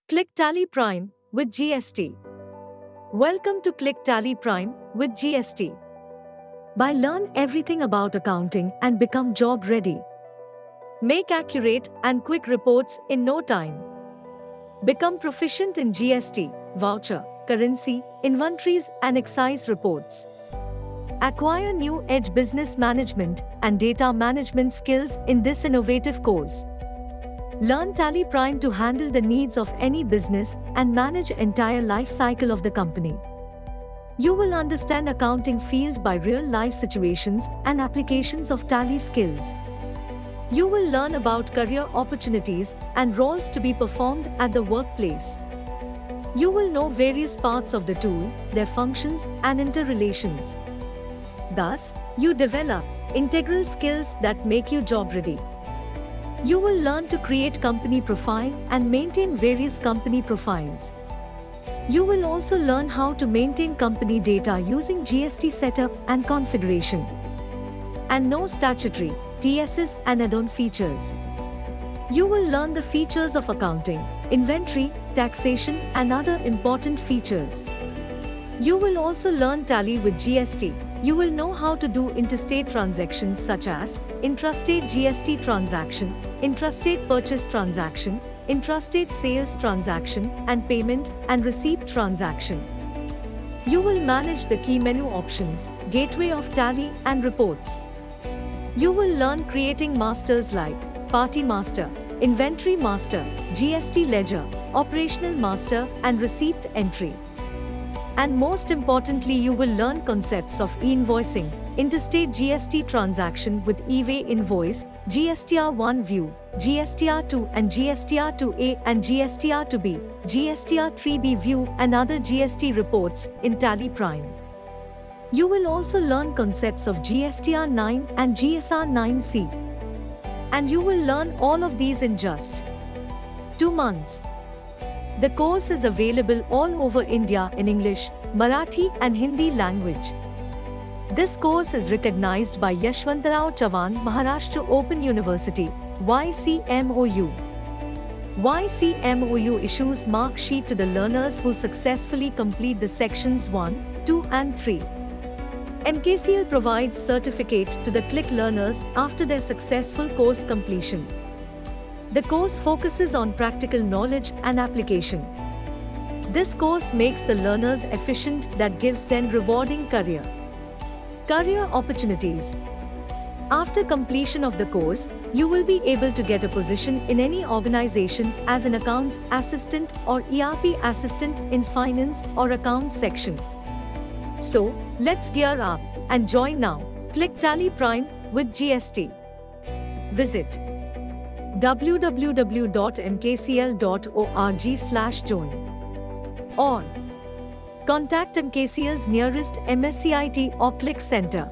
Click Tally Prime with GST. Welcome to Click Tally Prime with GST. Learn everything about accounting and become job ready. Make accurate and quick reports in no time. Become proficient in GST, voucher, currency, inventories and excise reports. Acquire new edge business management and data management skills in this innovative course. Learn Tally Prime to handle the needs of any business and manage entire life cycle of the company. You will understand accounting field by real-life situations and applications of Tally skills. You will learn about career opportunities and roles to be performed at the workplace. You will know various parts of the tool, their functions and interrelations. Thus, you develop integral skills that make you job ready. You will learn to create company profile and maintain various company profiles. You will also learn how to maintain company data using GST setup and configuration. And know statutory, TSS and add-on features. You will learn the features of accounting, inventory, taxation and other important features. You will also learn Tally with GST. You will know how to do interstate transactions such as intrastate GST transaction, intrastate purchase transaction, intrastate sales transaction, and payment and receipt transaction. You will manage the key menu options, gateway of Tally and reports. You will learn creating masters like Party Master, Inventory Master, GST Ledger, Operational Master, and Receipt Entry. And most importantly, you will learn concepts of e-invoicing, interstate GST transaction with e-way invoice, GSTR1 view, GSTR2 and GSTR2A and GSTR2B, GSTR3B view and other GST reports in Tally Prime. You will also learn concepts of GSTR9 and GSR9C. And you will learn all of these in just 2 months. The course is available all over India in English, Marathi and Hindi language. This course is recognized by Yashwantrao Chavan Maharashtra Open University, YCMOU. YCMOU issues mark sheet to the learners who successfully complete the sections 1, 2 and 3. MKCL provides certificate to the Click learners after their successful course completion. The course focuses on practical knowledge and application. This course makes the learners efficient that gives them rewarding career opportunities. After completion of the course, you will be able to get a position in any organization as an accounts assistant or ERP assistant in finance or accounts section. So, let's gear up and join now. Click Tally Prime with GST. Visit www.mkcl.org/join or contact MKCL's nearest MS-CIT or Click Center.